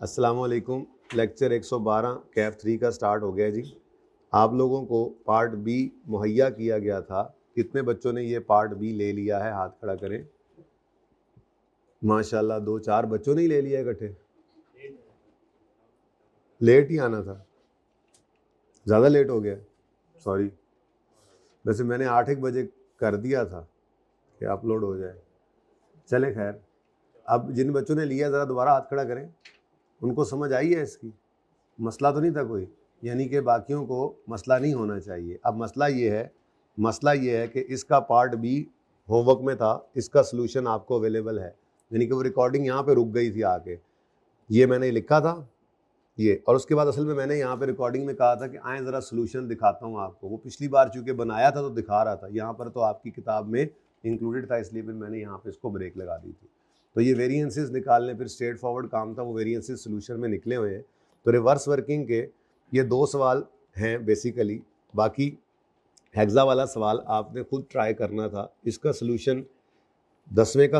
अस्सलाम वालेकुम। लेक्चर 112 कैफ 3 का स्टार्ट हो गया जी। आप लोगों को पार्ट बी मुहैया किया गया था। कितने बच्चों ने ये पार्ट बी ले लिया है? हाथ खड़ा करें। माशाल्लाह 2-4 बच्चों ने ही ले लिया इकट्ठे। लेट ही आना था, ज़्यादा लेट हो गया, सॉरी। वैसे मैंने 8-1 बजे कर दिया था कि अपलोड हो जाए। चले खैर, अब जिन बच्चों ने लिया ज़रा दोबारा हाथ खड़ा करें। उनको समझ आई है इसकी? मसला तो नहीं था कोई, यानी कि बाकियों को मसला नहीं होना चाहिए। अब मसला ये है कि इसका पार्ट बी होमवर्क में था, इसका सलूशन आपको अवेलेबल है, यानी कि वो रिकॉर्डिंग यहाँ पे रुक गई थी आके। ये मैंने लिखा था ये, और उसके बाद असल में मैंने यहाँ पे रिकॉर्डिंग में कहा था कि आए ज़रा सलूशन दिखाता हूँ आपको। वो पिछली बार चूँकि बनाया था तो दिखा रहा था, यहाँ पर तो आपकी किताब में इंक्लूडेड था, इसलिए फिर मैंने यहाँ पे इसको ब्रेक लगा दी थी। तो ये वेरिएंसेस निकालने, फिर स्ट्रेट फॉरवर्ड काम था, वो वेरिएंसेस सोल्यूशन में निकले हुए हैं। तो रिवर्स वर्किंग के ये 2 सवाल हैं बेसिकली। बाकी हेक्सा वाला सवाल आपने खुद ट्राई करना था। इसका सोल्यूशन 10वें का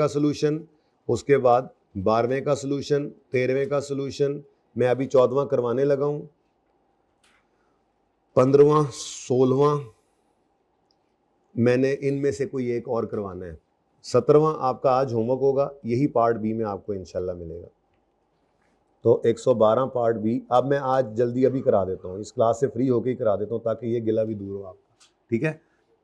सोल्यूशन, उसके बाद 12वें का सोल्यूशन, 13वें का सोल्यूशन, मैं अभी 14वां करवाने लगा हूँ, 15वां, 16वां मैंने इनमें से कोई एक और करवाना है। 17वां आपका आज होमवर्क होगा, यही पार्ट बी में आपको इंशाल्लाह मिलेगा। तो 112 पार्ट बी अब मैं आज जल्दी अभी करा देता हूँ, इस क्लास से फ्री होकर ही करा देता हूँ ताकि ये गिला भी दूर हो आपका, ठीक है।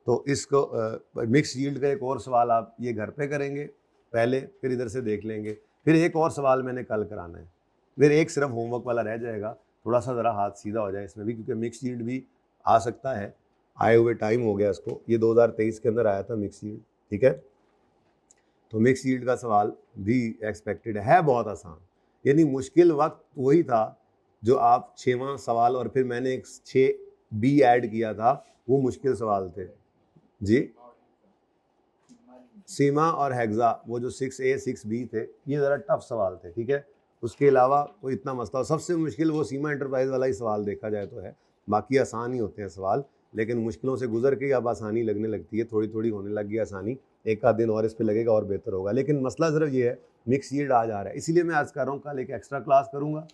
तो इसको मिक्स यील्ड का एक और सवाल आप ये घर पे करेंगे पहले, फिर इधर से देख लेंगे। फिर एक और सवाल मैंने कल कराना है, फिर एक सिर्फ होमवर्क वाला रह जाएगा। थोड़ा सा ज़रा हाथ सीधा हो जाए इसमें भी, क्योंकि मिक्स यील्ड भी आ सकता है। आए हुए टाइम हो गया इसको, ये 2023 के अंदर आया था मिक्स यील्ड, ठीक है। तो मिक्स यील्ड का सवाल भी एक्सपेक्टेड है, बहुत आसान, यानी मुश्किल वक्त वही था जो आप 6वां सवाल और फिर मैंने एक 6B ऐड किया था, वो मुश्किल सवाल थे जी। सीमा और हेक्सा, वो जो 6A 6B थे, ये ज़रा टफ सवाल थे, ठीक है। उसके अलावा कोई इतना मसला, सबसे मुश्किल वो सीमा एंटरप्राइज वाला ही सवाल देखा जाए तो है। बाकी आसान ही होते हैं सवाल, लेकिन मुश्किलों से गुजर के अब आसानी लगने लगती है, थोड़ी थोड़ी होने लगी आसानी। एक आध दिन और इस पर लगेगा और बेहतर होगा। लेकिन मसला सिर्फ ये है, मिक्स यील्ड आज आ रहा है, इसीलिए मैं आज कर रहा हूँ। कल एक एक्स्ट्रा क्लास करूँगा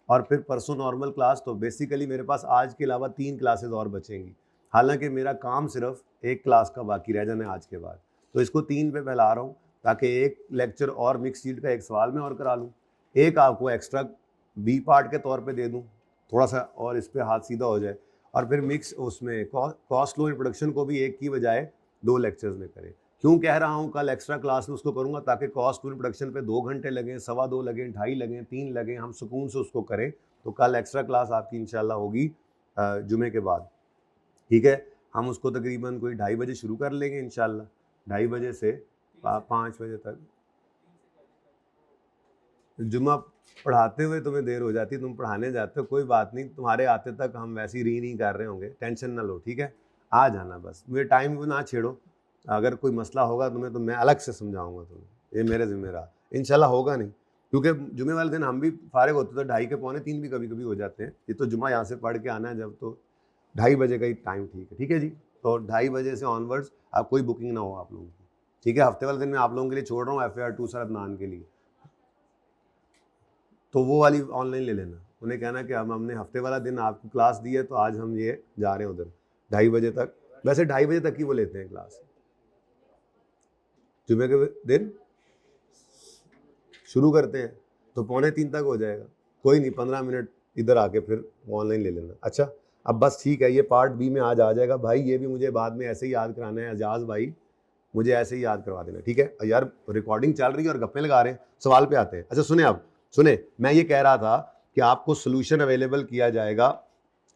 और फिर परसों नॉर्मल क्लास। तो बेसिकली मेरे पास आज के अलावा 3 क्लासेस और बचेंगी। हालांकि मेरा काम सिर्फ एक क्लास का बाकी रह जाना है आज के बाद, तो इसको 3 पे फैला रहा हूँ ताकि एक लेक्चर और मिक्स यील्ड का एक सवाल में और करा लूँ, एक आपको एक्स्ट्रा बी पार्ट के तौर पे दे दूँ, थोड़ा सा और इस पर हाथ सीधा हो जाए। और फिर मिक्स उसमें कॉस्ट लो इंट्रोडक्शन को भी एक की बजाय 2 लेक्चर्स में करें। क्यों कह रहा हूँ कल एक्स्ट्रा क्लास में उसको करूँगा, ताकि कॉस्ट लो इंट्रोडक्शन पे 2 घंटे लगें, 2.25 लगें, 2.5 लगें, 3 लगें, हम सुकून से उसको करें। तो कल एक्स्ट्रा क्लास आपकी इंशाल्लाह होगी जुमे के बाद, ठीक है। हम उसको तकरीबन कोई 2:30 बजे शुरू कर लेंगे इंशाल्लाह, 2:30 बजे से 5 बजे तक। जुमा पढ़ाते हुए तुम्हें देर हो जाती है, तुम पढ़ाने जाते हो, कोई बात नहीं, तुम्हारे आते तक हम वैसे ही नहीं कर रहे होंगे, टेंशन ना लो, ठीक है। आ जाना बस, मुझे टाइम को ना छेड़ो। अगर कोई मसला होगा तुम्हें तो मैं अलग से समझाऊंगा तुम्हें, ये मेरे ज़िम्मे रहा। इंशाल्लाह होगा नहीं, क्योंकि जुमे वाले दिन हम भी फारिग होते तो 2:30 के 2:45 भी कभी कभी हो जाते हैं। ये तो जुमा यहाँ से पढ़ के आना है जब, तो 2:30 बजे का ही टाइम ठीक है जी। तो 2:30 बजे से ऑनवर्ड्स आप कोई बुकिंग ना हो आप लोगों की, ठीक है। हफ्ते वाले दिन मैं आप लोगों के लिए छोड़ रहा हूँ FAR 2 सर अदनान के लिए, तो वो वाली ऑनलाइन ले लेना। उन्हें कहना कि हमने हफ्ते वाला दिन आपको क्लास दी है, तो आज हम ये जा रहे हैं उधर 2:30 बजे तक। वैसे 2:30 बजे तक ही वो लेते हैं क्लास, जुमे के दिन शुरू करते हैं तो 2:45 तक हो जाएगा। कोई नहीं, 15 मिनट इधर आके फिर ऑनलाइन ले लेना। अच्छा, अब बस ठीक है, ये पार्ट बी में आज आ जाएगा भाई। ये भी मुझे बाद में ऐसे ही याद कराना है, एजाज भाई मुझे ऐसे ही याद करवा देना, ठीक है यार। रिकॉर्डिंग चल रही है और गप्पे लगा रहे हैं, सवाल पे आते हैं। अच्छा सुने, आप सुने, मैं ये कह रहा था कि आपको सोल्यूशन अवेलेबल किया जाएगा।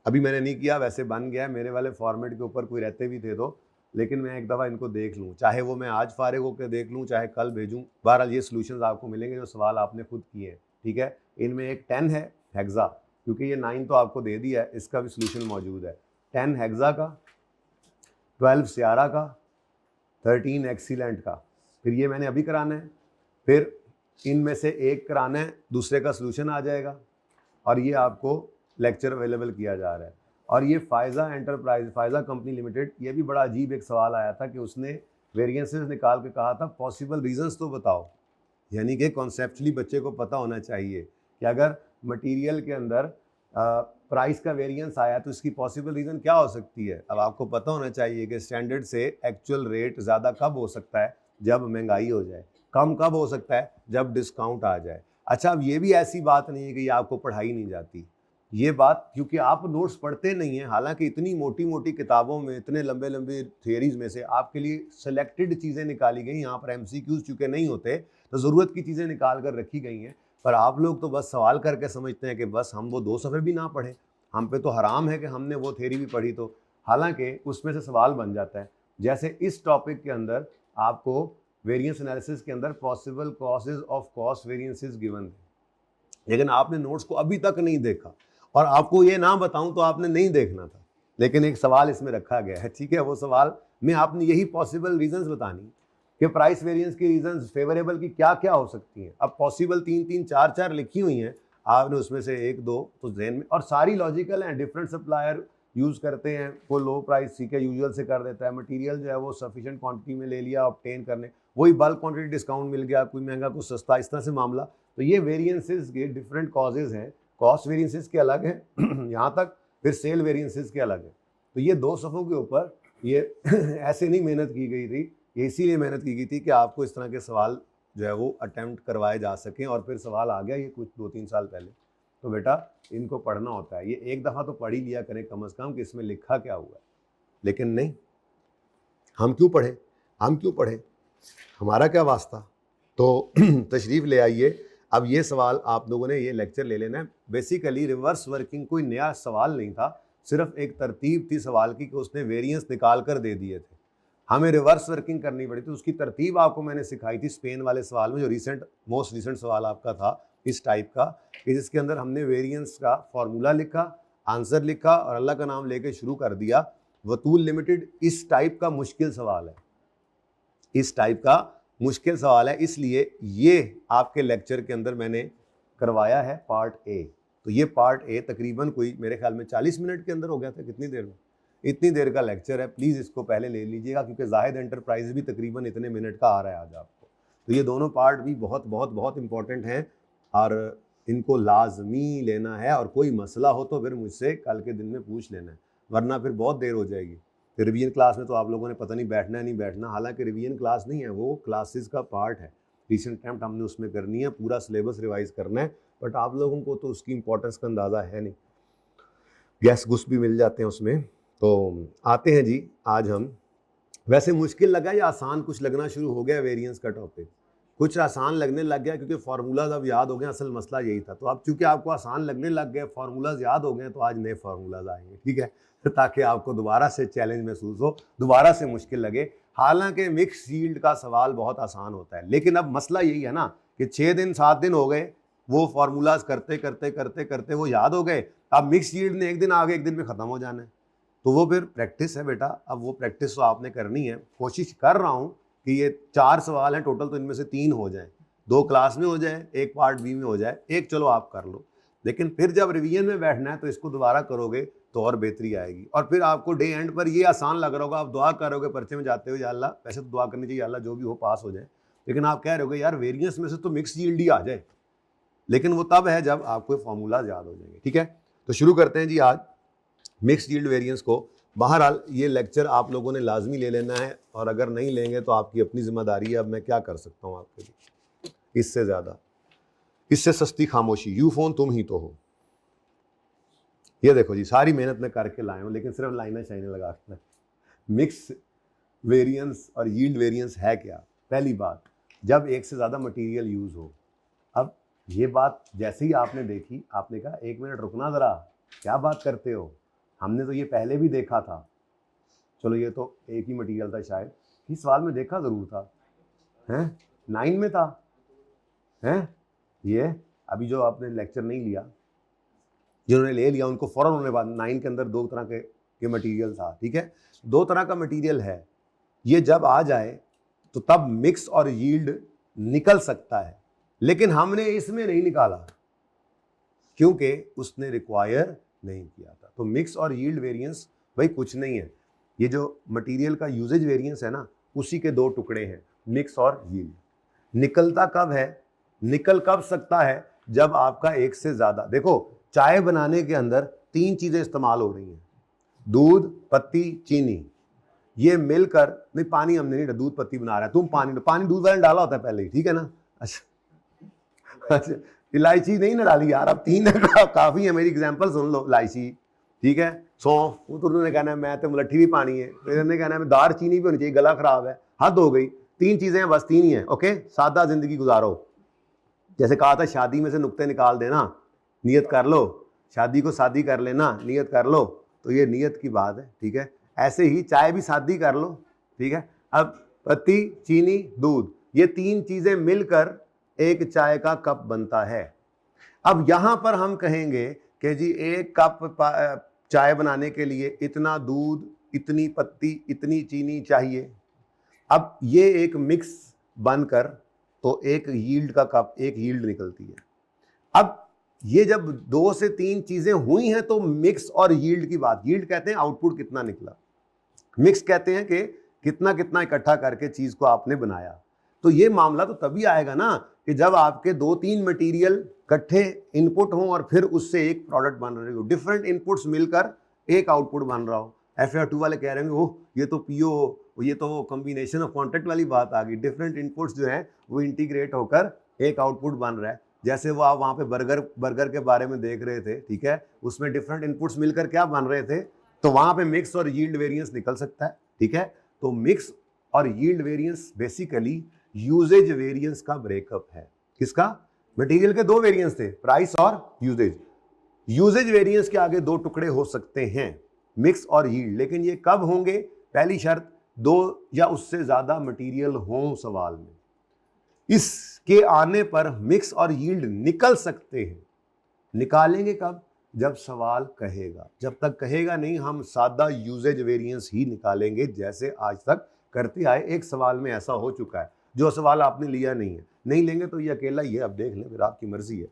अभी मैंने नहीं किया, वैसे बन गया है, मेरे वाले फॉर्मेट के ऊपर कोई रहते भी थे तो, लेकिन मैं एक दफ़ा इनको देख लूँ, चाहे वो मैं आज फारिग होकर देख लूँ, चाहे कल भेजूँ। बहरहाल ये सोल्यूशन आपको मिलेंगे जो सवाल आपने खुद किए हैं, ठीक है। इनमें एक 10 है हेक्सा, क्योंकि ये 9 तो आपको दे दिया है, इसका भी सोल्यूशन मौजूद है। 10 हेक्सा का, 12 सियारा का, 13 एक्सीलेंट का। फिर ये मैंने अभी कराना है, फिर इनमें से एक कराना है, दूसरे का सोल्यूशन आ जाएगा, और ये आपको लेक्चर अवेलेबल किया जा रहा है। और ये Faiza enterprise, Faiza company limited, ये भी बड़ा अजीब एक सवाल आया था कि उसने वेरिएंसेस निकाल के कहा था पॉसिबल रीजंस तो बताओ। यानी कि कॉन्सेप्चुअली बच्चे को पता होना चाहिए कि अगर मटेरियल के अंदर प्राइस का वेरिएंस आया तो इसकी पॉसिबल रीज़न क्या हो सकती है। अब आपको पता होना चाहिए कि स्टैंडर्ड से एक्चुअल रेट ज़्यादा कब हो सकता है, जब महंगाई हो जाए, कम कब हो सकता है, जब डिस्काउंट आ जाए। अच्छा, अब ये भी ऐसी बात नहीं है कि ये आपको पढ़ाई नहीं जाती, ये बात क्योंकि आप नोट्स पढ़ते नहीं हैं, हालांकि इतनी मोटी मोटी किताबों में इतने लंबे लंबे थियरीज में से आपके लिए सेलेक्टेड चीज़ें निकाली गई। यहाँ पर एमसीक्यूज चूँकि नहीं होते तो ज़रूरत की चीज़ें निकाल कर रखी गई हैं, पर आप लोग तो बस सवाल करके समझते हैं कि बस हम वो 2 सफ़े भी ना पढ़ें, हम पे तो हराम है कि हमने वो थियरी भी पढ़ी। तो हालांकि उसमें से सवाल बन जाता है, जैसे इस टॉपिक के अंदर आपको वेरिएंस एनालिसिस के अंदर possible causes of cost variances given है, लेकिन आपने नोट्स को अभी तक नहीं देखा, और आपको ये ना बताऊं तो आपने नहीं देखना था, लेकिन एक सवाल इसमें रखा गया है, ठीक है। वो सवाल में आपने यही पॉसिबल रीजंस बतानी कि प्राइस वेरिएंस की रीजंस फेवरेबल की क्या क्या हो सकती हैं। अब पॉसिबल 3 4 4 लिखी हुई हैं, आपने उसमें से 1 2 तो ज़हन में, और सारी लॉजिकल हैं। डिफरेंट सप्लायर यूज़ करते हैं, वो लो प्राइस ठीक है यूजुअल से कर देता है, मटेरियल जो है वो सफिशिएंट क्वांटिटी में ले लिया ऑब्टेन करने, वही बल्क क्वांटिटी डिस्काउंट मिल गया, कोई महंगा कुछ सस्ता, इस तरह से मामला। तो ये वेरिएंसेस के डिफरेंट कॉजेज हैं, कॉस्ट वेरिएंसेस के अलग हैं यहाँ तक, फिर सेल वेरिएंसेस के अलग हैं। तो ये 2 सफ़ों के ऊपर ये ऐसे नहीं मेहनत की गई थी, ये इसीलिए मेहनत की गई थी कि आपको इस तरह के सवाल जो है वो अटैम्प्ट करवाए जा सकें। और फिर सवाल आ गया ये कुछ 2-3 साल पहले, तो बेटा इनको पढ़ना होता है, ये एक दफ़ा तो पढ़ ही लिया करें कम से कम कि इसमें लिखा क्या हुआ है। लेकिन नहीं, हम क्यों पढ़े, हम क्यों पढ़े, हमारा क्या वास्ता। तो तशरीफ़ ले आइए। अब ये सवाल आप लोगों ने ये लेक्चर ले लेना है। बेसिकली रिवर्स वर्किंग कोई नया सवाल नहीं था, सिर्फ एक तरतीब थी सवाल की कि उसने वेरिएंस निकाल कर दे दिए थे, हमें रिवर्स वर्किंग करनी पड़ी। तो उसकी तरतीब आपको मैंने सिखाई थी स्पेन वाले सवाल में, जो मोस्ट रिसेंट सवाल आपका था इस टाइप का, कि जिसके अंदर हमने वेरिएंस का फॉर्मूला लिखा, आंसर लिखा और अल्लाह का नाम लेके शुरू कर दिया। वतूल लिमिटेड इस टाइप का मुश्किल सवाल है, इस टाइप का मुश्किल सवाल है, इसलिए ये आपके लेक्चर के अंदर मैंने करवाया है पार्ट ए। तो ये पार्ट ए तकरीबन कोई मेरे ख्याल में 40 मिनट के अंदर हो गया था, कितनी देर में, इतनी देर का लेक्चर है। प्लीज़ इसको पहले ले लीजिएगा, क्योंकि जाहिद एंटरप्राइज भी तकरीबन इतने मिनट का आ रहा है आज आपको। तो ये दोनों पार्ट भी बहुत बहुत बहुत इंपॉर्टेंट हैं और इनको लाजमी लेना है, और कोई मसला हो तो फिर मुझसे कल के दिन में पूछ लेना है, वरना फिर बहुत देर हो जाएगी। रिवीजन क्लास में तो आप लोगों ने पता नहीं बैठना है नहीं बैठना, हालांकि रिवीजन क्लास नहीं है, वो क्लासेस का पार्ट है। रिसेंट अटैम्प्ट हमने उसमें करनी है, पूरा सिलेबस रिवाइज करना है, बट आप लोगों को तो उसकी इंपॉर्टेंस का अंदाज़ा है नहीं, गैस घुस भी मिल जाते हैं उसमें। तो आते हैं जी, आज हम, वैसे मुश्किल लगा या आसान कुछ लगना शुरू हो गया वेरिएंस का टॉपिक, कुछ आसान लगने लग गया क्योंकि फार्मूलाज अब याद हो गए, असल मसला यही था। तो अब चूंकि आपको आसान लगने लग गए, फार्मूलाज याद हो गए, तो आज नए फार्मूलाज आएंगे, ठीक है, ताकि आपको दोबारा से चैलेंज महसूस हो, दोबारा से मुश्किल लगे। हालांकि मिक्स यील्ड का सवाल बहुत आसान होता है, लेकिन अब मसला यही है ना कि 6 दिन 7 दिन हो गए वो फार्मूलाज करते करते करते करते वो याद हो गए। अब मिक्स यील्ड ने एक दिन आगे एक दिन में ख़त्म हो जाना है, तो वो फिर प्रैक्टिस है बेटा। अब वो प्रैक्टिस तो आपने करनी है। कोशिश कर रहा हूँ कि ये 4 सवाल हैं टोटल, तो इनमें से 3 हो जाएं, 2 क्लास में हो जाए, 1 पार्ट बी में हो जाए, 1 चलो आप कर लो, लेकिन फिर जब रिवीजन में बैठना है तो इसको दोबारा करोगे तो और बेहतरी आएगी। और फिर आपको डे एंड पर ये आसान लग रहा होगा, आप दुआ करोगे पर्चे में जाते हो, या अल्लाह, वैसे तो दुआ करनी चाहिए अल्लाह जो भी हो पास हो जाए, लेकिन आप कह रहे होगे यार वेरिएंस में से तो मिक्स यील्ड ही आ जाए, लेकिन वो तब है जब आपको फार्मूला याद हो जाएंगे, ठीक है। तो शुरू करते हैं जी आज मिक्स यील्ड वेरिएंस को। बहरहाल ये लेक्चर आप लोगों ने लाजमी ले लेना है, और अगर नहीं लेंगे तो आपकी अपनी जिम्मेदारी है। अब मैं क्या कर सकता हूँ आपके लिए, इससे ज़्यादा, इससे सस्ती खामोशी, यू फोन तुम ही तो हो। ये देखो जी, सारी मेहनत मैं करके लाया हूँ, लेकिन सिर्फ लाइनें शाइनें लगा के। मिक्स वेरिएंस और यील्ड वेरिएंस है क्या। पहली बात, जब एक से ज़्यादा मटेरियल यूज़ हो। अब ये बात जैसे ही आपने देखी, आपने कहा 1 मिनट रुकना ज़रा, क्या बात करते हो, हमने तो ये पहले भी देखा था। चलो ये तो एक ही मटेरियल था शायद, इस सवाल में देखा ज़रूर था, हैं 9 में था, हैं ये अभी जो आपने लेक्चर नहीं लिया, जिन्होंने ले लिया उनको फ़ौरन उन्होंने बात, 9 के अंदर 2 तरह के मटेरियल था, ठीक है, 2 तरह का मटेरियल है। ये जब आ जाए तो तब मिक्स और यील्ड निकल सकता है, लेकिन हमने इसमें नहीं निकाला क्योंकि उसने रिक्वायर नहीं किया था। तो मिक्स और यील्ड वेरिएंस भाई कुछ नहीं है, ये जो मटेरियल का यूजेज वेरिएंस है ना, उसी के 2 टुकड़े हैं, मिक्स और यील्ड। निकलता कब है, निकल कब सकता है, जब आपका एक से ज्यादा, देखो चाय बनाने के अंदर 3 चीजें इस्तेमाल हो रही हैं, दूध, पत्ती, चीनी, ये मिलकर, नहीं पानी हमने नहीं, दूध पत्ती बना रहा है, तुम पानी दूध वाले डाला होता है पहले ही, ठीक है ना। अच्छा इलायची नहीं ना डाली यार, अब 3 काफी है, मेरी एग्जांपल सुन लो, इलायची, ठीक है, सौंफ, वो तो उन्होंने कहना है मैं तो मुलट्ठी भी पानी है, फिर इन्होंने कहना है दार चीनी भी होनी चाहिए, गला खराब है, हद हो गई, 3 चीजें हैं बस, 3 ही है, ओके, सादा जिंदगी गुजारो। जैसे कहा था शादी में से नुक्ते निकाल देना, नियत कर लो, शादी को शादी कर लेना, नियत कर लो, तो ये नियत की बात है, ठीक है। ऐसे ही चाय भी शादी कर लो, ठीक है। अब पत्ती, चीनी, दूध, ये 3 चीजें मिलकर एक चाय का कप बनता है। अब यहां पर हम कहेंगे कि जी 1 कप चाय बनाने के लिए इतना दूध, इतनी पत्ती, इतनी चीनी चाहिए। अब ये एक मिक्स बनकर तो एक यील्ड का कप, एक यील्ड निकलती है। अब ये जब 2 से 3 चीजें हुई हैं तो मिक्स और यील्ड की बात, यील्ड कहते हैं आउटपुट कितना निकला, मिक्स कहते हैं कि कितना कितना इकट्ठा करके चीज को आपने बनाया। तो ये मामला तो तभी आएगा ना कि जब आपके 2-3 मटेरियल इकट्ठे इनपुट हों और फिर उससे एक प्रोडक्ट बन रही हो, डिफरेंट इनपुट्स मिलकर एक आउटपुट बन रहा हो। FAR2 वाले कह रहे हैं ओह ये तो पीओ, ये तो कॉम्बिनेशन ऑफ कॉन्ट्रैक्ट वाली बात आ गई, डिफरेंट इनपुट्स जो है वो इंटीग्रेट होकर एक आउटपुट बन रहा है। जैसे वो आप वहाँ पे बर्गर के बारे में देख रहे थे, ठीक है, उसमें डिफरेंट इनपुट्स मिलकर क्या बन रहे थे, तो वहाँ पे मिक्स और यील्ड वेरिएंस निकल सकता है, ठीक है। तो मिक्स और yield variance basically uses variance का ब्रेकअप है। किसका? मटेरियल के 2 वेरिएंस थे, प्राइस और यूजेज। यूजेज वेरिएंस के आगे 2 टुकड़े हो सकते हैं, मिक्स और यील्ड, लेकिन ये कब होंगे? पहली शर्त 2 या उससे ज्यादा मटेरियल हों सवाल में। इसके आने पर मिक्स और यील्ड निकल सकते हैं। निकालेंगे कब? जब सवाल कहेगा, जब तक कहेगा नहीं हम सादा यूजेज वेरिएंस ही निकालेंगे जैसे आज तक करते आए। एक सवाल में ऐसा हो चुका है, जो सवाल आपने लिया नहीं है, नहीं लेंगे तो ये अकेला ही है, अब देख लें, फिर आपकी मर्जी है।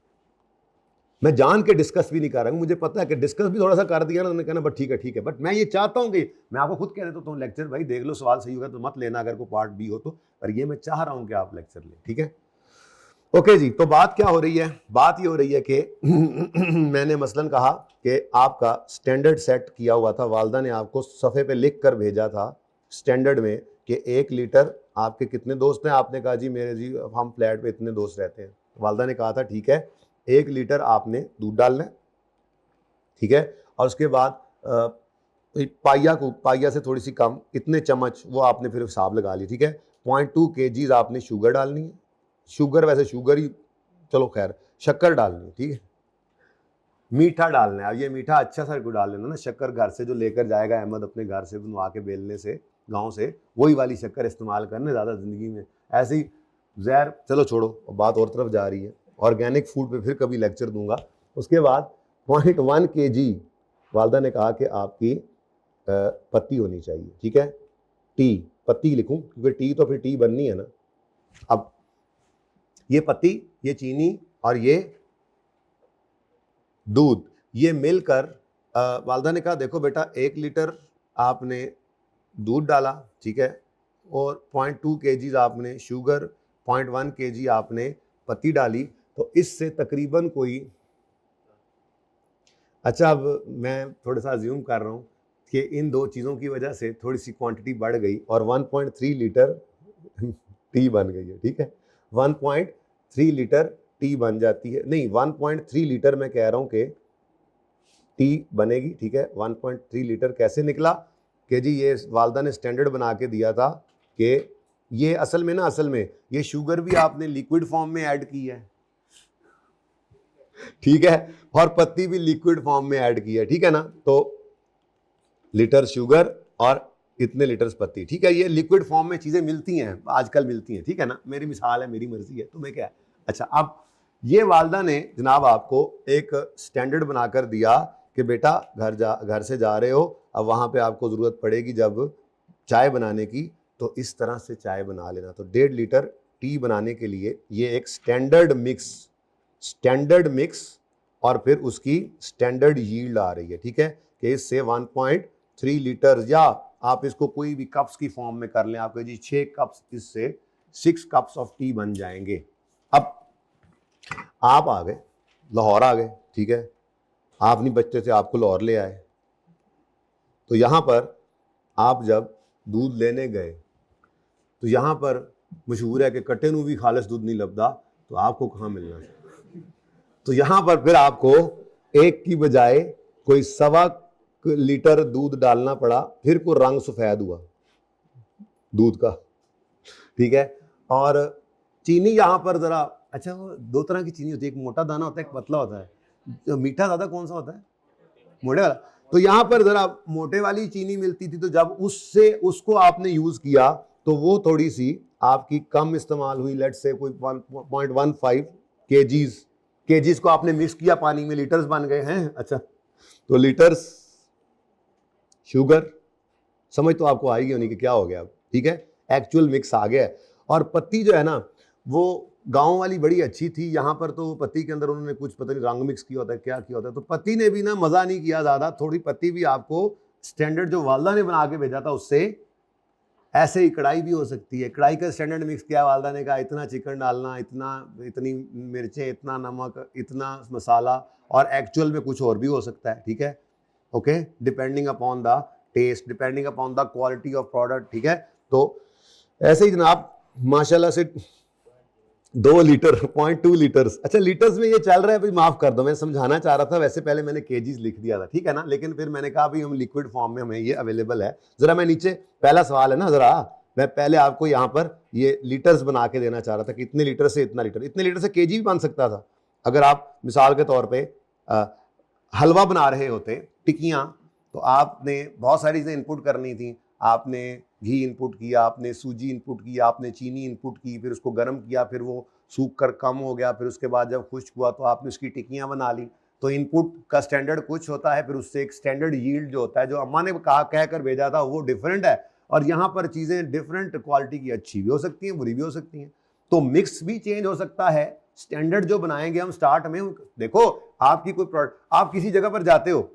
मैं जान के डिस्कस भी नहीं कर रहा हूँ, मुझे पता है कि डिस्कस भी थोड़ा सा कर दिया ना, उन्होंने कहना बट ठीक है, बट मैं ये चाहता हूँ कि मैं आपको खुद कह देता हूँ लेक्चर भाई देख लो, सवाल सही होगा तो मत लेना अगर कोई पार्ट बी हो तो, पर ये मैं चाह रहा हूँ कि आप लेक्चर लें, ठीक है। ओके जी, तो बात क्या हो रही है? बात ये हो रही है कि मैंने मसलन कहा कि आपका स्टैंडर्ड सेट किया हुआ था, वालदा ने आपको सफ़े पे लिख कर भेजा था स्टैंडर्ड में कि 1 लीटर, आपके कितने दोस्त हैं? आपने कहा जी मेरे जी हम फ्लैट पे इतने दोस्त रहते हैं। वालदा ने कहा था ठीक है 1 लीटर आपने दूध डालना है, ठीक है, और उसके बाद पाइया से थोड़ी सी कम, इतने चम्मच, वो आपने फिर हिसाब लगा ली, ठीक है। 0.2 kg आपने शुगर डालनी है, शुगर वैसे शुगर ही, चलो खैर शक्कर डालनी है, ठीक है। मीठा डालना है, अब ये मीठा अच्छा सा को डाल लेना ना, शक्कर घर से जो लेकर जाएगा अहमद अपने घर से बनवा के बेलने से, गांव से, वही वाली शक्कर इस्तेमाल करना ज़्यादा ज़िंदगी में, ऐसी जहर, चलो छोड़ो, बात और तरफ जा रही है। ऑर्गेनिक फूड पे फिर कभी लेक्चर दूंगा। उसके बाद 0.1 kg वालदा ने कहा कि आपकी पत्ती होनी चाहिए, ठीक है, टी, पत्ती लिखूं क्योंकि टी तो फिर टी बननी है ना। अब ये पत्ती, ये चीनी और ये दूध, ये मिलकर वालदा ने कहा देखो बेटा 1 लीटर आपने दूध डाला, ठीक है, और 0.2 kg आपने शुगर, 0.1 kg आपने पत्ती डाली, तो इससे तकरीबन कोई, अच्छा अब मैं थोड़ा सा अज्यूम कर रहा हूँ कि इन 2 चीज़ों की वजह से थोड़ी सी क्वांटिटी बढ़ गई और 1.3 लीटर टी बन गई है, ठीक है। 1.3 लीटर टी बन जाती है, नहीं 1.3 लीटर मैं कह रहा हूँ कि टी बनेगी, ठीक है। 1.3 लीटर कैसे निकला कि जी ये वालदा ने स्टैंडर्ड बना के दिया था कि ये असल में ये शुगर भी आपने लिक्विड फॉर्म में ऐड की है, ठीक है, और पत्ती भी लिक्विड फॉर्म में ऐड की है, ठीक है ना। तो लीटर शुगर और इतने लीटर पत्ती, ठीक है, ये लिक्विड फॉर्म में चीजें मिलती हैं, आजकल मिलती हैं, ठीक है ना, मेरी मिसाल है, मेरी मर्जी है, तुम्हें क्या है। अच्छा, अब ये वालदा ने जनाब आपको एक स्टैंडर्ड बनाकर दिया कि बेटा घर से जा रहे हो, अब वहां पे आपको जरूरत पड़ेगी जब चाय बनाने की, तो इस तरह से चाय बना लेना। तो 1.5 लीटर टी बनाने के लिए ये एक स्टैंडर्ड मिक्स और फिर उसकी स्टैंडर्ड यील्ड आ रही है, ठीक है, कि इससे 1.3 लीटर, या आप इसको कोई भी कप्स की फॉर्म में कर लें, आपको जी 6 कप्स इससे 6 कप्स ऑफ टी बन जाएंगे। अब आप आ गए, लाहौर आ गए, ठीक है, आप नहीं बचते थे, आपको लाहौर ले आए, तो यहाँ पर आप जब दूध लेने गए तो यहाँ पर मशहूर है कि कट्टे नू भी खालिस दूध नहीं लभदा, तो आपको कहाँ मिलना है? तो यहाँ पर फिर आपको एक की बजाय कोई 1.25 लीटर दूध डालना पड़ा, फिर को रंग सफेद हुआ दूध का, ठीक है। और चीनी यहाँ पर जरा, अच्छा वो 2 तरह की चीनी होती है, एक मोटा दाना होता है, एक पतला होता है। तो मीठा ज़्यादा कौन सा होता है? मोटे वाला। तो यहाँ पर जरा मोटे वाली चीनी मिलती थी, तो जब उससे उसको आपने यूज़ किया तो वो थोड़ी सी आपकी कम इस्तेमाल हुई, लेट्स से कोई 1.15 केजीज को आपने मिक्स किया पानी में, लीटर्स बन गए हैं। अच्छा, तो लीटर्स शुगर समझ तो आपको आएगी होनी कि क्या हो गया अब, ठीक है, एक्चुअल मिक्स आ गया है। और पत्ती जो है ना, वो गांव वाली बड़ी अच्छी थी, यहाँ पर तो पत्ती के अंदर उन्होंने कुछ पता नहीं रंग मिक्स किया होता है, क्या किया होता है, तो पत्ती ने भी ना मज़ा नहीं किया ज़्यादा, थोड़ी पत्ती भी आपको स्टैंडर्ड जो वालदा ने बना के भेजा था उससे, ऐसे ही कढ़ाई भी हो सकती है। कढ़ाई का स्टैंडर्ड मिक्स किया वालदा ने कहा, इतना चिकन डालना, इतनी मिर्चें, इतना नमक, इतना मसाला, और एक्चुअल में कुछ और भी हो सकता है, ठीक है, okay, depending upon the test, depending upon the quality of product, ठीक है। तो ऐसे ही जनाब माशाल्लाह से 2 लीटर 0.2 लीटर्स, अच्छा लीटर्स में ये चल रहा है भाई, माफ कर दो, मैं समझाना चाह रहा था, वैसे पहले मैंने केजीज लिख दिया था, ठीक है ना, लेकिन फिर मैंने कहा भाई हम लिक्विड फॉर्म में हमें ये अवेलेबल है। जरा मैं नीचे, पहला सवाल है ना, जरा मैं पहले आपको यहाँ पर ये लीटर्स बना के देना चाह रहा था कि इतने लीटर से इतना लीटर, इतने लीटर से केजी भी बन सकता था। अगर आप मिसाल के तौर पर हलवा बना रहे होते, टिक्कियाँ, तो आपने बहुत सारी चीज़ें इनपुट करनी थी, आपने घी इनपुट किया, आपने सूजी इनपुट किया, आपने चीनी इनपुट की, फिर उसको गर्म किया, फिर वो सूख कर कम हो गया, फिर उसके बाद जब खुश्क हुआ तो आपने उसकी टिक्कियाँ बना ली। तो इनपुट का स्टैंडर्ड कुछ होता है, फिर उससे एक स्टैंडर्ड यील्ड जो होता है, जो अम्मा ने कहा कह कर भेजा था, वो डिफरेंट है। और यहाँ पर चीज़ें डिफरेंट क्वालिटी की अच्छी भी हो सकती हैं, बुरी भी हो सकती हैं, तो मिक्स भी चेंज हो सकता है। स्टैंडर्ड जो बनाएंगे हम स्टार्ट में, देखो आपकी कोई प्रोडक्ट, आप किसी जगह पर जाते हो,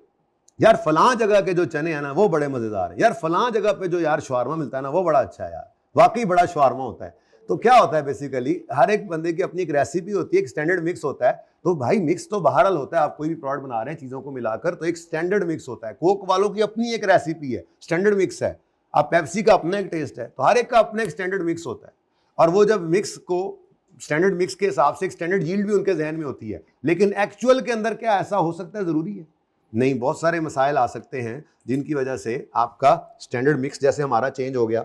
यार फलां जगह के जो चने हैं ना वो बड़े मजेदार है, यार फलां जगह पे जो यार शवारमा मिलता है ना वो बड़ा अच्छा है यार, वाकई बड़ा शवारमा होता है। तो क्या होता है बेसिकली, हर एक बंदे की अपनी एक रेसिपी होती है, एक स्टैंडर्ड मिक्स होता है। तो भाई मिक्स तो बहरहाल होता है, आप कोई भी प्रोडक्ट बना रहे हैं चीजों को मिलाकर, तो एक स्टैंडर्ड मिक्स होता है। कोक वालों की अपनी एक रेसिपी है, स्टैंडर्ड मिक्स है। अब पेप्सी का अपना एक टेस्ट है, तो हर एक का अपना एक स्टैंडर्ड मिक्स होता है। और वो जब मिक्स को स्टैंडर्ड मिक्स के हिसाब से एक स्टैंडर्ड यील्ड भी उनके जहन में होती है, लेकिन एक्चुअल के अंदर क्या ऐसा हो सकता है? जरूरी है नहीं, बहुत सारे मसाइल आ सकते हैं जिनकी वजह से आपका स्टैंडर्ड मिक्स, जैसे हमारा चेंज हो गया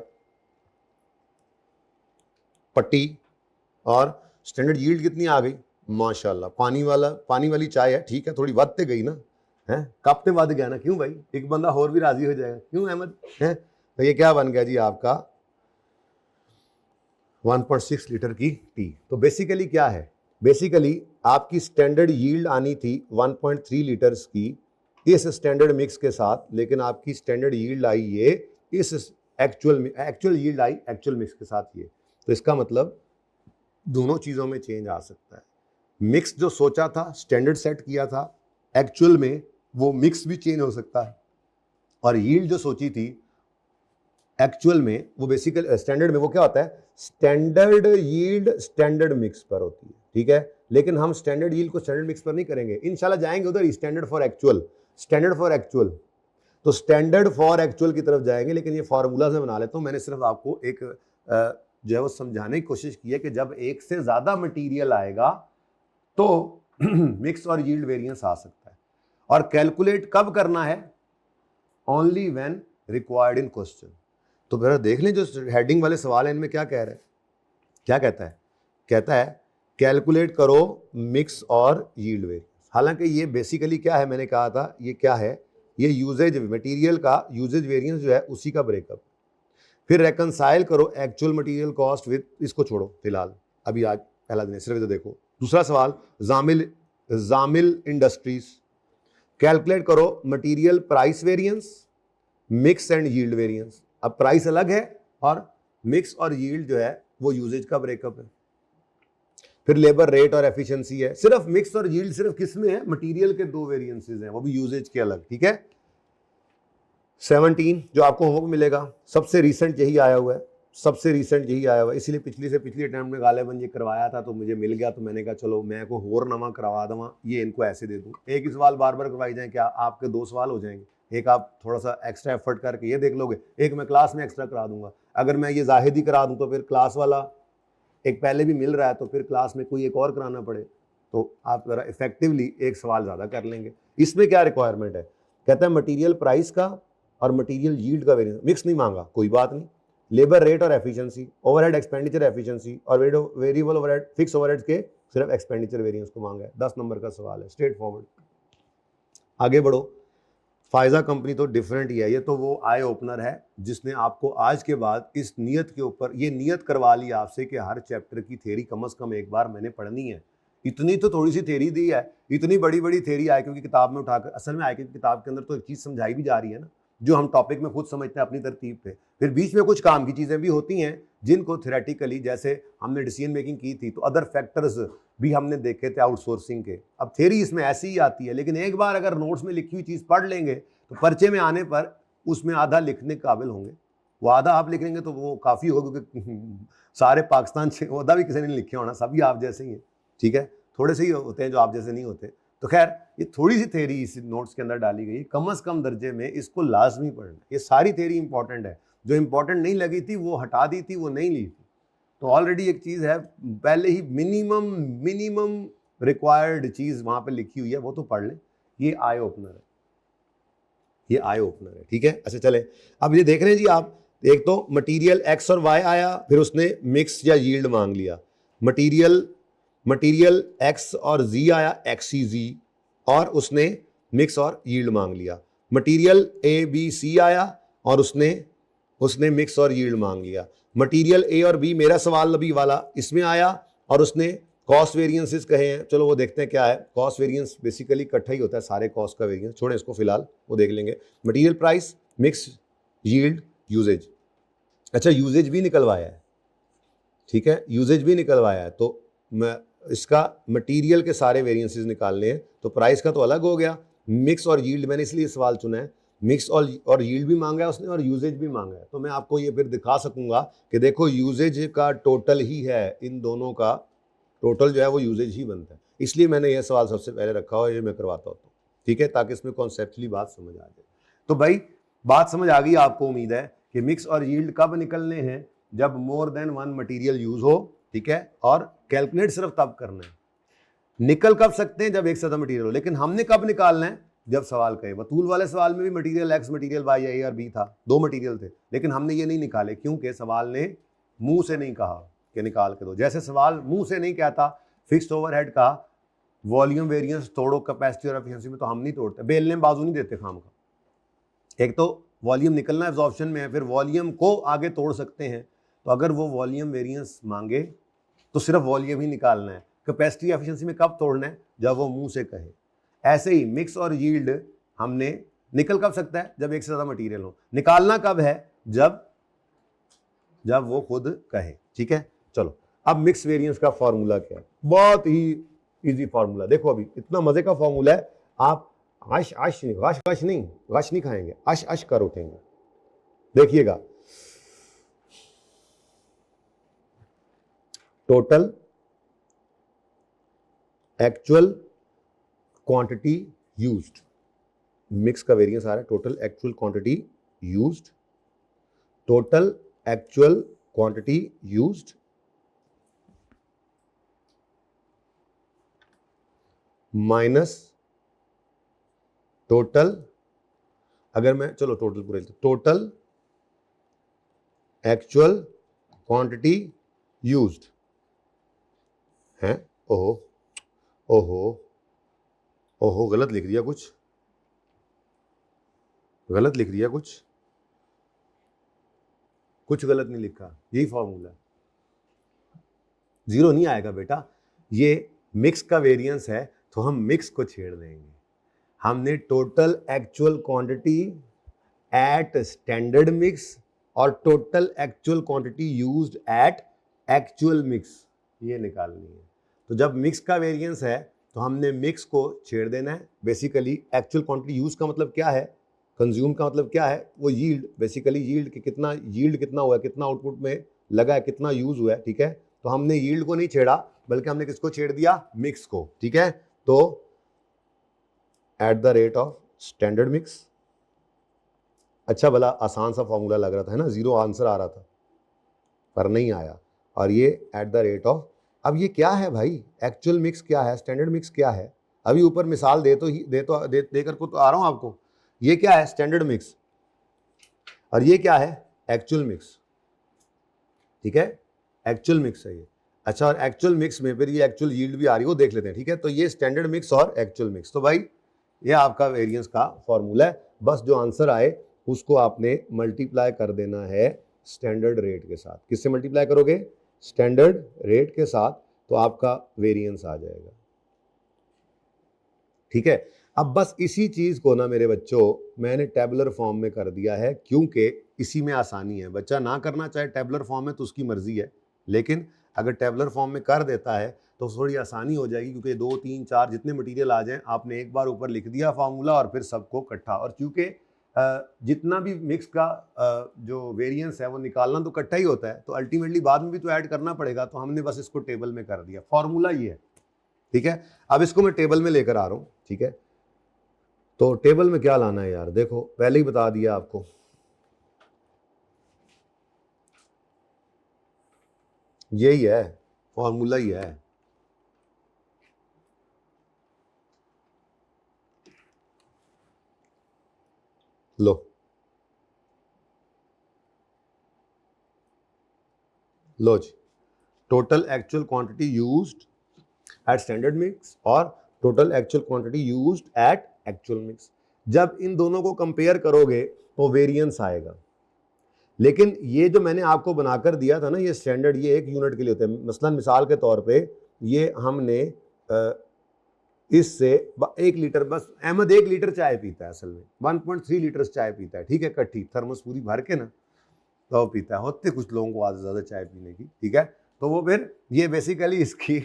पट्टी, और स्टैंडर्ड यील्ड कितनी आ गई माशाल्लाह। पानी वाली चाय है, ठीक है, थोड़ी बढ़ते गई ना, है कप पे बढ़ गया ना, क्यों भाई, एक बंदा और भी राजी हो जाएगा, क्यों अहमद, है। तो ये क्या बन गया जी आपका 1.6 लीटर की टी। तो बेसिकली क्या है, बेसिकली आपकी स्टैंडर्ड यील्ड आनी थी 1.3 लीटर्स की इस स्टैंडर्ड मिक्स के साथ, लेकिन आपकी स्टैंडर्ड यील्ड आई ये इस एक्चुअल यील्ड आई एक्चुअल मिक्स के साथ ये। तो इसका मतलब दोनों चीज़ों में चेंज आ सकता है। मिक्स जो सोचा था, स्टैंडर्ड सेट किया था, एक्चुअल में वो मिक्स भी चेंज हो सकता है। और यील्ड जो सोची थी एक्चुअल में, वो बेसिकल स्टैंडर्ड में वो क्या होता है, स्टैंडर्ड यील्ड स्टैंडर्ड मिक्स पर होती है, ठीक है। लेकिन हम स्टैंडर्ड यील्ड को स्टैंडर्ड मिक्स पर नहीं करेंगे, इंशाल्लाह जाएंगे उधर standard for actual, standard for actual. तो स्टैंडर्ड फॉर एक्चुअल की तरफ जाएंगे, लेकिन ये फार्मूला से बना लेता हूँ। मैंने सिर्फ आपको एक जो है वो समझाने की कोशिश की है कि जब एक से ज़्यादा मटीरियल आएगा तो मिक्स और यील्ड वेरिएंस आ सकता है। और कैलकुलेट कब करना है, only when required in question. तो फिर देख लें जो हेडिंग वाले सवाल हैं इनमें क्या कह रहा है, क्या कहता है, कहता है कैलकुलेट करो मिक्स और यील्ड वेरिएंस। हालांकि ये बेसिकली क्या है, मैंने कहा था ये क्या है, ये यूजेज मटेरियल का यूजेज वेरिएंस जो है उसी का ब्रेकअप। फिर रेकनसाइल करो एक्चुअल मटेरियल कॉस्ट विद, इसको छोड़ो फिलहाल, अभी आज पहला दिन सिर्फ तो देखो। दूसरा सवाल, जामिल इंडस्ट्रीज, कैलकुलेट करो material price variance, mix and yield variance. अब प्राइस अलग है और मिक्स और यील्ड जो है वो यूजेज का ब्रेकअप है। फिर लेबर रेट और एफिशिएंसी है। सिर्फ मिक्स और यील्ड सिर्फ किस में है, मटेरियल के 2 वेरिएंसेस हैं, वो भी यूजेज के अलग, ठीक है। 17 जो आपको होमवर्क मिलेगा, सबसे रिसेंट यही आया हुआ है, सबसे रिसेंट यही आया हुआ, इसीलिए पिछली से पिछली अटैम्प्ट में गालिबन ये करवाया था तो मुझे मिल गया, तो मैंने कहा चलो मैं को होर नवा करवा दूँ, ये इनको ऐसे दे दूँ। एक ही सवाल बार बार करवाई जाए, क्या आपके 2 सवाल हो जाएंगे? एक आप थोड़ा सा एक्स्ट्रा एफर्ट करके ये देख लोगे, एक मैं क्लास में एक्स्ट्रा करा दूंगा। अगर मैं ये जाहिद ही करा दूँ तो फिर क्लास वाला एक पहले भी मिल रहा है, तो फिर क्लास में कोई एक और कराना पड़े, तो आप ज़रा इफेक्टिवली एक सवाल ज़्यादा कर लेंगे। इसमें क्या रिक्वायरमेंट है, कहता है मटीरियल प्राइस का और मटीरियल यील्ड का वेरिएंस, मिक्स नहीं मांगा, कोई बात नहीं। लेबर रेट और एफिशिएंसी, ओवरहेड एक्सपेंडिचर एफिशिएंसी और वेरिएबल ओवरहेड, फिक्स ओवरहेड्स के सिर्फ एक्सपेंडिचर वेरिएंस को मांगा है। 10 नंबर का सवाल है, स्ट्रेट फॉरवर्ड। आगे बढ़ो। फायजा कंपनी तो डिफरेंट ही है, ये तो वो आई ओपनर है जिसने आपको आज के बाद इस नियत के ऊपर ये नियत करवा ली आपसे कि हर चैप्टर की थ्योरी कम से कम एक बार मैंने पढ़नी है। इतनी तो थोड़ी सी थ्योरी दी है, इतनी बड़ी बड़ी थ्योरी आई क्योंकि किताब में उठाकर, असल में आई क्योंकि किताब के अंदर तो एक चीज़ समझाई भी जा रही है ना, जो हम टॉपिक में खुद समझते हैं अपनी तरतीब पे। फिर बीच में कुछ काम की चीज़ें भी होती हैं जिनको थ्योरेटिकली, जैसे हमने डिसीजन मेकिंग की थी तो अदर फैक्टर्स भी हमने देखे थे आउटसोर्सिंग के। अब थ्योरी इसमें ऐसी ही आती है, लेकिन एक बार अगर नोट्स में लिखी हुई चीज़ पढ़ लेंगे तो पर्चे में आने पर उसमें आधा लिखने के काबिल होंगे। वो आधा आप लिख लेंगे तो वो काफ़ी होगा, क्योंकि सारे पाकिस्तान से आधा भी किसी ने नहीं लिखे होना, सभी आप जैसे ही हैं, ठीक है। थोड़े से ही होते हैं जो आप जैसे नहीं होते। तो खैर ये थोड़ी सी थ्योरी इस नोट्स के अंदर डाली गई, कम से कम दर्जे में इसको लाजमी पढ़ना। ये सारी थ्योरी इंपॉर्टेंट है, जो इंपॉर्टेंट नहीं लगी थी वो हटा दी थी, वो नहीं ली थी। तो ऑलरेडी एक चीज़ है पहले ही मिनिमम रिक्वायर्ड चीज़ वहाँ पे लिखी हुई है, वो तो पढ़ लें। ये आई ओपनर है, ये आई ओपनर है, ठीक है। अच्छा चले, अब ये देख रहे हैं जी आप, एक तो मटेरियल एक्स और वाई आया, फिर उसने मिक्स या यील्ड मांग लिया। मटेरियल एक्स और जी आया, एक्स सी जी, और उसने मिक्स और यील्ड मांग लिया। मटेरियल ए बी सी आया और उसने मिक्स और यील्ड मांग लिया। मटेरियल ए और बी, मेरा सवाल अभी वाला, इसमें आया और उसने कॉस्ट वेरिएंसेस कहे हैं। चलो वो देखते हैं क्या है। कॉस्ट वेरिएंस बेसिकली इकट्ठा ही होता है, सारे कॉस्ट का वेरिएंस, छोड़े इसको फिलहाल, वो देख लेंगे। Material price, mix, yield, usages. अच्छा यूजेज भी निकलवाया है, ठीक है, यूजेज भी निकलवाया है। तो मैं इसका मटेरियल के सारे वेरिएंसेस निकालने हैं, तो प्राइस का तो अलग हो गया। मिक्स और यील्ड मैंने इसलिए सवाल चुना है, मिक्स और यील्ड भी मांगा है उसने और यूजेज भी मांगा है। तो मैं आपको ये फिर दिखा सकूंगा कि देखो यूजेज का टोटल ही है, इन दोनों का टोटल जो है वो यूजेज ही बनता है। इसलिए मैंने ये सवाल सबसे पहले रखा हुआ है, ये मैं करवाता होता हूँ, ठीक है, ताकि इसमें कॉन्सेप्चुअली बात समझ आ जाए। तो भाई बात समझ आ गई आपको, उम्मीद है कि मिक्स और यील्ड कब निकलने हैं, जब more than one material use हो, ठीक है। और कैलकुलेट सिर्फ तब करना है। निकल कब सकते हैं, जब एक से ज्यादा मटेरियल हो, लेकिन हमने कब निकालना है, जब सवाल कहे। बतूल वाले सवाल में भी मटेरियल एक्स, मटेरियल वाई, ए और बी था, 2 मटेरियल थे, लेकिन हमने ये नहीं निकाले क्योंकि सवाल ने मुंह से नहीं कहा कि निकाल के दो। जैसे सवाल मुंह से नहीं कहता फिक्स्ड ओवरहेड का वॉल्यूम वेरिएंस तोड़ो कैपेसिटी और एफिशिएंसी में, तो हम नहीं तोड़ते, बेलने बाजू नहीं देते खाम का। एक तो वॉल्यूम निकलना एब्जॉर्प्शन में है, फिर वॉल्यूम को आगे तोड़ सकते हैं। तो अगर वो वॉल्यूम वेरिएंस मांगे तो सिर्फ वॉल्यूम ही निकालना है। कैपेसिटी एफिशिएंसी में कब तोड़ना है, जब वो मुंह से कहे। ऐसे ही मिक्स और यील्ड हमने निकल कब सकता है, जब एक से ज्यादा मटेरियल हो। निकालना कब है, जब वो खुद कहे, ठीक है। चलो अब मिक्स वेरिएंस का फॉर्मूला क्या है, बहुत ही इजी फॉर्मूला। देखो अभी इतना मजे का फॉर्मूला है, आप आश नहीं खाएंगे, आश कर उठेंगे। देखिएगा, total actual quantity used, mix का वेरिएंस आ रहा है, total actual quantity used, total actual quantity used minus total, अगर मैं चलो टोटल पूरे, टोटल एक्चुअल क्वांटिटी यूज्ड है। ओहो गलत लिख दिया, गलत लिख दिया, कुछ गलत नहीं लिखा, यही फॉर्मूला। 0 नहीं आएगा बेटा, ये मिक्स का वेरिएंस है तो हम मिक्स को छेड़ देंगे। हमने total actual quantity at standard mix और total actual quantity used at actual mix, ये निकालनी है। तो जब मिक्स का वेरिएंस है तो हमने मिक्स को छेड़ देना है। बेसिकली एक्चुअल क्वांटिटी यूज का मतलब क्या है, कंज्यूम का मतलब क्या है, वो यील्ड, बेसिकली यील्ड कि कितना हुआ है, कितना आउटपुट में लगा है, कितना यूज हुआ है, ठीक है। तो हमने यील्ड को नहीं छेड़ा, बल्कि हमने किसको छेड़ दिया, मिक्स को, ठीक है। तो at the rate of standard mix, अच्छा भला आसान सा फॉर्मूला लग रहा था, है ना, 0 आंसर आ रहा था पर नहीं आया। और ये एट द रेट ऑफ, अब ये क्या है भाई, एक्चुअल मिक्स क्या है, स्टैंडर्ड मिक्स क्या है, अभी ऊपर मिसाल देकर को तो आ रहा हूं आपको। ये क्या है, स्टैंडर्ड मिक्स, और ये क्या है, एक्चुअल मिक्स, ठीक है, एक्चुअल मिक्स है ये। अच्छा, और एक्चुअल मिक्स में फिर ये एक्चुअल यील्ड भी आ रही है, वो देख लेते हैं, ठीक है। तो ये स्टैंडर्ड मिक्स और एक्चुअल मिक्स, तो भाई ये आपका वेरिएंस का फॉर्मूला है। बस जो आंसर आए उसको आपने मल्टीप्लाई कर देना है स्टैंडर्ड रेट के साथ। किससे मल्टीप्लाई करोगे, स्टैंडर्ड रेट के साथ, तो आपका वेरिएंस आ जाएगा, ठीक है। अब बस इसी चीज को ना मेरे बच्चों मैंने टेबुलर फॉर्म में कर दिया है, क्योंकि इसी में आसानी है। बच्चा ना करना चाहे टेबुलर फॉर्म में तो उसकी मर्जी है, लेकिन अगर टेबुलर फॉर्म में कर देता है तो थोड़ी आसानी हो जाएगी, क्योंकि 2 3 4 जितने मटेरियल आ जाएं आपने एक बार ऊपर लिख दिया फार्मूला और फिर सबको इकट्ठा। और क्योंकि जितना भी मिक्स का जो वेरिएंस है वो निकालना तो इकट्ठा ही होता है, तो अल्टीमेटली बाद में भी तो ऐड करना पड़ेगा, तो हमने बस इसको टेबल में कर दिया। फॉर्मूला ये है, ठीक है। अब इसको मैं टेबल में लेकर आ रहा हूं, ठीक है। तो टेबल में क्या लाना है यार, देखो पहले ही बता दिया आपको, यही है फॉर्मूला, ही है। लो, लो जी, total actual quantity used at standard mix और total actual quantity used at actual mix. जब इन दोनों को कंपेयर करोगे तो वेरिएंस आएगा। लेकिन ये जो मैंने आपको बनाकर दिया था ना, ये स्टैंडर्ड, ये 1 यूनिट के लिए होते हैं। मसलन मिसाल के तौर पे ये हमने इससे 1 लीटर, बस अहमद 1 लीटर चाय पीता है, असल में 1.3 लीटर चाय पीता है, ठीक है, इकट्ठी थर्मस पूरी भर के ना तो पीता है। होते कुछ लोगों को आदत ज़्यादा चाय पीने की, ठीक है। तो वो फिर ये बेसिकली इसकी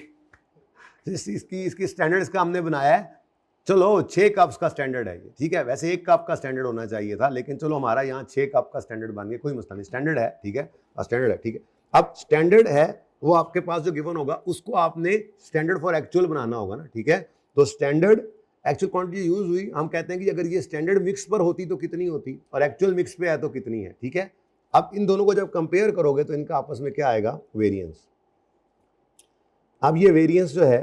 स्टैंडर्ड इसका हमने बनाया है। चलो 6 कप्स का स्टैंडर्ड है ये, ठीक है। वैसे 1 कप का स्टैंडर्ड होना चाहिए था, लेकिन चलो हमारा यहाँ 6 कप का स्टैंडर्ड बन गया, कोई मसला नहीं, स्टैंडर्ड है, ठीक है, स्टैंडर्ड है, ठीक है। अब स्टैंडर्ड है वो आपके पास जो गिवन होगा उसको आपने स्टैंडर्ड फॉर एक्चुअल बनाना होगा ना, ठीक है। तो स्टैंडर्ड एक्चुअल क्वांटिटी यूज हुई, हम कहते हैं कि अगर ये स्टैंडर्ड मिक्स पर होती तो कितनी होती, और एक्चुअल मिक्स पे है तो कितनी है, ठीक है। अब इन दोनों को जब कंपेयर करोगे तो इनका आपस में क्या आएगा, वेरिएंस। अब ये वेरिएंस जो है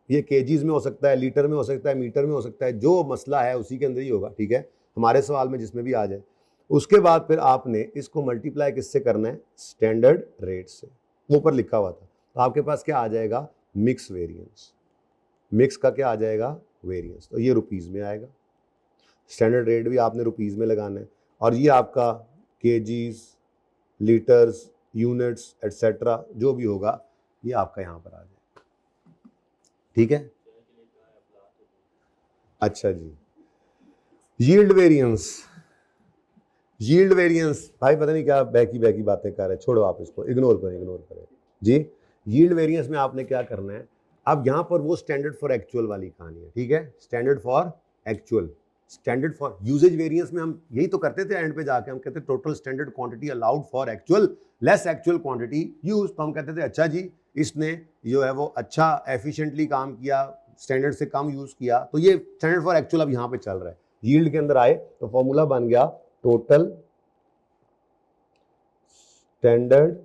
ये केजीज में हो सकता है, लीटर में हो सकता है, मीटर में हो सकता है, जो मसला है उसी के अंदर ही होगा, ठीक है, हमारे सवाल में जिसमें भी आ जाए। उसके बाद फिर आपने इसको मल्टीप्लाई किससे करना है, स्टैंडर्ड रेट से, वो ऊपर लिखा हुआ था। तो आपके पास क्या आ जाएगा, मिक्स वेरिएंस। मिक्स का क्या आ जाएगा, वेरिएंस, तो ये रुपीज़ में आएगा। स्टैंडर्ड रेट भी आपने रुपीज़ में लगाना है, और ये आपका केजीज, लीटर्स, यूनिट्स एटसेट्रा जो भी होगा ये आपका यहाँ पर आ जाएगा, ठीक है। अच्छा जी, यील्ड वेरिएंस, यील्ड वेरिएंस भाई पता नहीं क्या बैकी बातें कर रहे हैं, छोड़ो आप इसको, इग्नोर करें जी। यील्ड वेरिएंस में आपने क्या करना है, अब यहाँ पर वो स्टैंडर्ड फॉर एक्चुअल वाली कहानी है, ठीक है, standard for actual. Standard for usages variance में हम यही तो करते थे, एंड पे जाके हम कहते total standard quantity allowed for actual less actual quantity use. तो हम कहते थे अच्छा जी इसने जो है वो अच्छा एफिशिएंटली काम किया, स्टैंडर्ड से कम यूज किया, तो ये स्टैंडर्ड फॉर एक्चुअल अब यहाँ पे चल रहा है। यील्ड के अंदर आए तो फॉर्मूला बन गया टोटल स्टैंडर्ड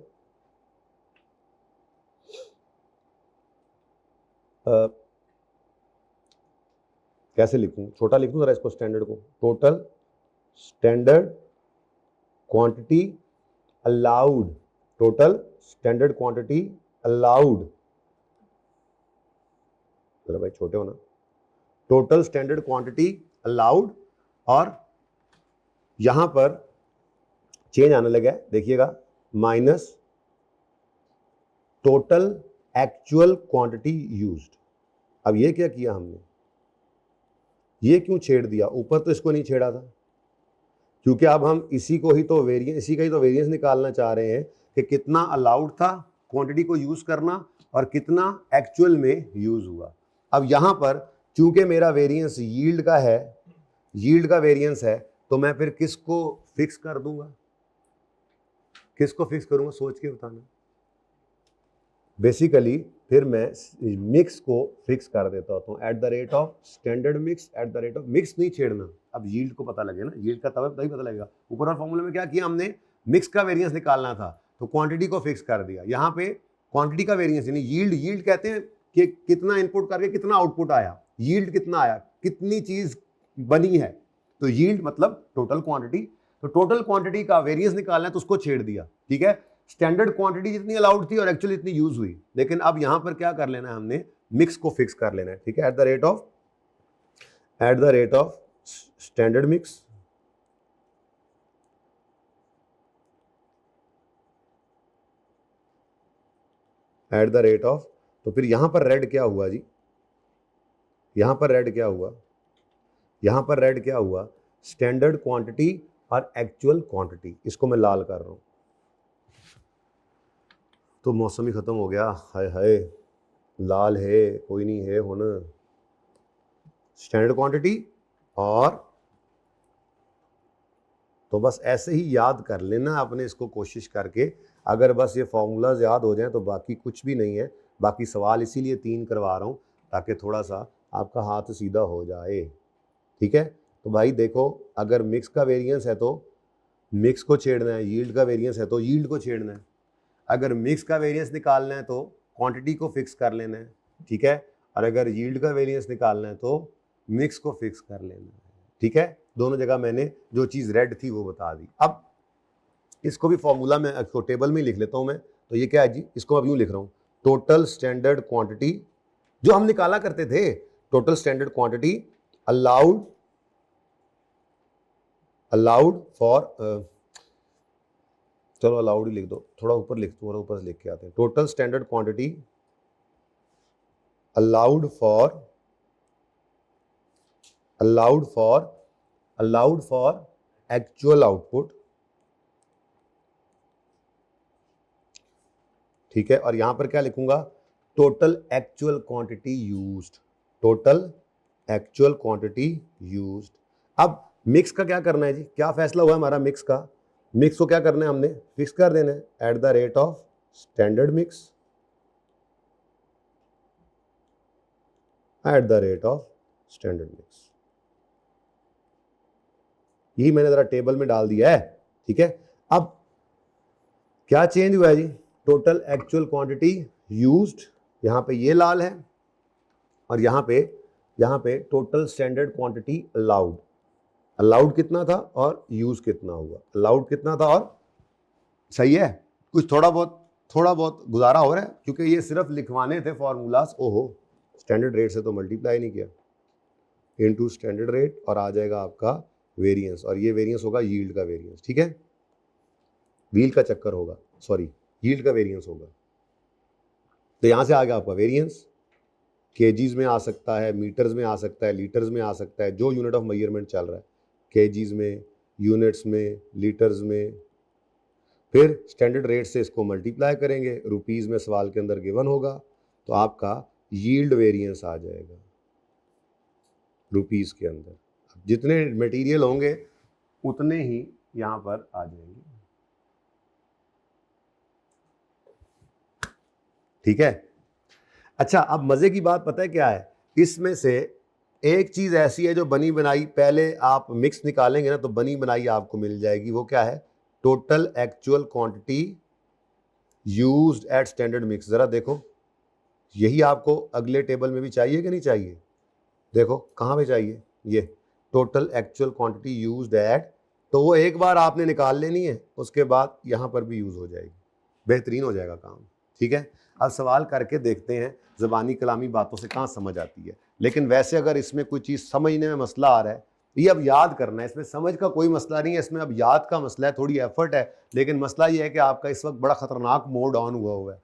कैसे लिखूं, छोटा लिख दूं जरा इसको, स्टैंडर्ड को, total standard quantity allowed, total standard quantity allowed, जरा भाई छोटे हो ना, टोटल स्टैंडर्ड क्वांटिटी अलाउड, और यहां पर चेंज आने लगा है, देखिएगा, minus total actual quantity used. अब ये क्या किया हमने, ये क्यों छेड़ दिया, ऊपर तो इसको नहीं छेड़ा था, क्योंकि अब हम इसी को ही तो वेरिएंस, इसी का ही तो वेरिएंस निकालना चाह रहे हैं कि कितना अलाउड था क्वांटिटी को यूज करना और कितना एक्चुअल में यूज हुआ। अब यहां पर चूंकि मेरा वेरिएंस यील्ड का है, यील्ड का वेरिएंस है, तो मैं फिर किसको फिक्स कर दूंगा, किसको फिक्स करूंगा, सोच के बताना। बेसिकली फिर मैं मिक्स को फिक्स कर देता हूँ at the rate of standard mix, at the rate of mix नहीं छेड़ना। अब यील्ड को पता लगे ना, यील्ड का तभी पता लगेगा। ऊपर और फॉर्मूले में क्या किया हमने, मिक्स का वेरिएंस निकालना था तो क्वांटिटी को फिक्स कर दिया। यहाँ पे क्वांटिटी का वेरिएंस यानी यील्ड, यील्ड कहते हैं कि कितना इनपुट करके कितना आउटपुट आया, यील्ड कितना आया, कितनी चीज बनी है, तो यील्ड मतलब टोटल क्वांटिटी। तो टोटल क्वांटिटी का वेरिएंस निकालना है तो उसको छेड़ दिया, ठीक है। स्टैंडर्ड क्वांटिटी जितनी अलाउड थी और एक्चुअली इतनी यूज हुई, लेकिन अब यहां पर क्या कर लेना है हमने, मिक्स को फिक्स कर लेना है, ठीक है। At the rate of standard mix, at the rate of, तो फिर यहां पर रेड क्या हुआ जी, यहां पर रेड क्या हुआ, यहां पर रेड क्या हुआ, स्टैंडर्ड क्वांटिटी और एक्चुअल क्वांटिटी। इसको मैं लाल कर रहा हूं तो मौसम ही खत्म हो गया, हाय हाय लाल है, कोई नहीं है होना। स्टैंडर्ड क्वांटिटी और, तो बस ऐसे ही याद कर लेना आपने इसको कोशिश करके। अगर बस ये फॉर्मूलाज याद हो जाए तो बाकी कुछ भी नहीं है। बाकी सवाल इसीलिए 3 करवा रहा हूँ ताकि थोड़ा सा आपका हाथ सीधा हो जाए, ठीक है। तो भाई देखो, अगर मिक्स का वेरिएंस है तो मिक्स को छेड़ना है, यील्ड का वेरिएंस है तो यील्ड को छेड़ना है। अगर मिक्स का वेरिएंस निकालना है तो क्वांटिटी को फिक्स कर लेना है, ठीक है। और अगर यील्ड का वेरिएंस निकालना है तो मिक्स को फिक्स कर लेना है, ठीक है। दोनों जगह मैंने जो चीज़ रेड थी वो बता दी। अब इसको भी फॉर्मूला में टेबल में लिख लेता हूँ मैं। तो ये क्या है जी, इसको अब यूँ लिख रहा हूँ, टोटल स्टैंडर्ड क्वांटिटी जो हम निकाला करते थे, total standard quantity allowed for, चलो अलाउड ही लिख दो, थोड़ा ऊपर लिख के आते हैं। Total standard quantity allowed for actual output, ठीक है। और यहां पर क्या लिखूंगा, total actual quantity used, total actual quantity used. अब मिक्स का क्या करना है जी, क्या फैसला हुआ हमारा मिक्स का, मिक्स को क्या करना है हमने, फिक्स कर देना है at the rate of standard mix, at the rate of standard mix. यही मैंने जरा टेबल में डाल दिया है, ठीक है। अब क्या चेंज हुआ है जी, टोटल एक्चुअल क्वांटिटी यूज्ड, यहां पे ये लाल है, और यहां पे total standard quantity allowed, allowed कितना था और यूज कितना हुआ, अलाउड कितना था और, सही है। कुछ थोड़ा बहुत गुजारा हो रहा है क्योंकि ये सिर्फ लिखवाने थे फॉर्मूलाज। ओहो, स्टैंडर्ड रेट से तो मल्टीप्लाई नहीं किया, इनटू स्टैंडर्ड रेट, और आ जाएगा आपका वेरिएंस, और ये वेरिएंस होगा यील्ड का वेरिएंस, ठीक है। व्हील का चक्कर होगा, सॉरी यील्ड का वेरिएंस होगा। तो यहां से आ गया आपका वेरिएंस, केजीज में आ सकता है, मीटर्स में आ सकता है, लीटर्स में आ सकता है, जो यूनिट ऑफ मेजरमेंट चल रहा है, केजीज में, यूनिट्स में, लीटर्स में। फिर स्टैंडर्ड रेट से इसको मल्टीप्लाई करेंगे, रुपीज़ में सवाल के अंदर गिवन होगा, तो आपका यील्ड वेरिएंस आ जाएगा रुपीज़ के अंदर। जितने मटेरियल होंगे उतने ही यहाँ पर आ जाएंगे, ठीक है। अच्छा, अब मज़े की बात पता है क्या है, इसमें से एक चीज़ ऐसी है जो बनी बनाई, पहले आप मिक्स निकालेंगे ना तो बनी बनाई आपको मिल जाएगी। वो क्या है, total actual quantity used at standard mix. ज़रा देखो, यही आपको अगले टेबल में भी चाहिए कि नहीं चाहिए, देखो कहाँ पे चाहिए, ये total actual quantity used eight, तो वो एक बार आपने निकाल लेनी है, उसके बाद यहाँ पर भी यूज़ हो जाएगी, बेहतरीन हो जाएगा काम, ठीक है। अब सवाल करके देखते हैं, ज़बानी कलामी बातों से कहाँ समझ आती है। लेकिन वैसे अगर इसमें कोई चीज़ समझने में मसला आ रहा है, ये अब याद करना है, इसमें समझ का कोई मसला नहीं है, इसमें अब याद का मसला है, थोड़ी एफर्ट है। लेकिन मसला ये है कि आपका इस वक्त बड़ा ख़तरनाक मोड ऑन हुआ है,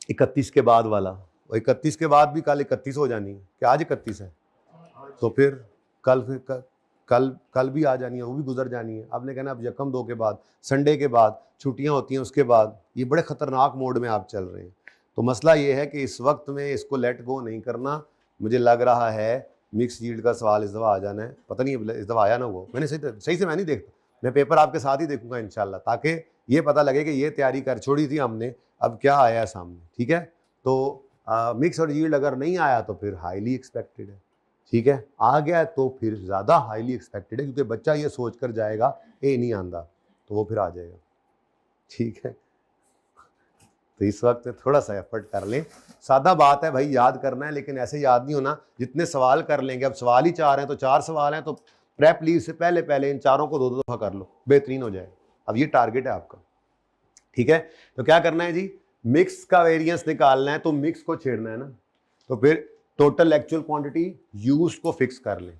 31 के बाद वाला। 31 के बाद भी कल 31 हो जानी है, क्या आज 31 है, तो फिर कल भी आ जानी है, वो भी गुजर जानी है। आपने कहना अब यकम 2 के बाद, संडे के बाद छुट्टियां होती हैं, उसके बाद, ये बड़े ख़तरनाक मोड में आप चल रहे हैं। तो मसला ये है कि इस वक्त में इसको लेट गो नहीं करना। मुझे लग रहा है मिक्स यील्ड का सवाल इस दफ़ा आ जाना है, पता नहीं इस दफ़ा आया ना वो, मैंने सही से मैं नहीं देखता, मैं पेपर आपके साथ ही देखूंगा इंशाल्लाह, ताकि ये पता लगे कि ये तैयारी कर छोड़ी थी हमने, अब क्या आया है सामने। ठीक है, तो मिक्स और यील्ड अगर नहीं आया तो फिर हाईली एक्सपेक्टेड है। ठीक है, आ गया तो फिर ज़्यादा हाईली एक्सपेक्टेड है, क्योंकि बच्चा ये सोच कर जाएगा ए नहीं आंदा तो वो फिर आ जाएगा। ठीक है, तो इस वक्त थोड़ा सा एफर्ट कर लें। सादा बात है भाई, याद करना है, लेकिन ऐसे याद नहीं होना जितने सवाल कर लेंगे। अब सवाल ही 4 हैं तो 4 सवाल हैं, तो प्रेप लीव से पहले पहले इन चारों को 2-2 दफ़ा कर लो, बेहतरीन हो जाए। अब ये टारगेट है आपका। ठीक है, तो क्या करना है जी, मिक्स का वेरिएंस निकालना है, तो मिक्स को छेड़ना है ना, तो फिर टोटल एक्चुअल क्वांटिटी यूज को फिक्स कर लें,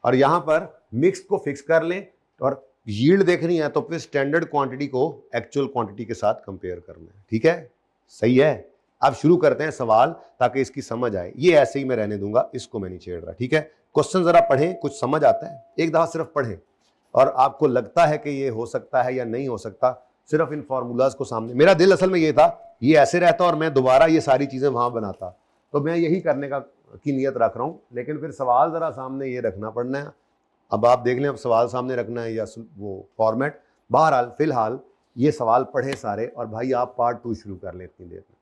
और यहां पर मिक्स को फिक्स कर लें, और यील्ड देखनी है तो फिर स्टैंडर्ड क्वांटिटी को एक्चुअल क्वांटिटी के साथ कंपेयर करना है। ठीक है, सही है। अब शुरू करते हैं सवाल, ताकि इसकी समझ आए। ये ऐसे ही मैं रहने दूंगा, इसको मैं नहीं छेड़ रहा। ठीक है, क्वेश्चन जरा पढ़ें, कुछ समझ आता है, एक दफा सिर्फ पढ़ें, और आपको लगता है कि ये हो सकता है या नहीं हो सकता, सिर्फ इन फॉर्मूलाज को सामने। मेरा दिल असल में ये था, ये ऐसे रहता और मैं दोबारा ये सारी चीजें वहां बनाता, तो मैं यही करने की नियत रख रहा हूं, लेकिन फिर सवाल जरा सामने ये रखना पड़ना है। अब आप देख लें, अब सवाल सामने रखना है या वो फॉर्मेट। बहरहाल फिलहाल ये सवाल पढ़े सारे, और भाई आप पार्ट 2 शुरू कर लें इतनी देर में।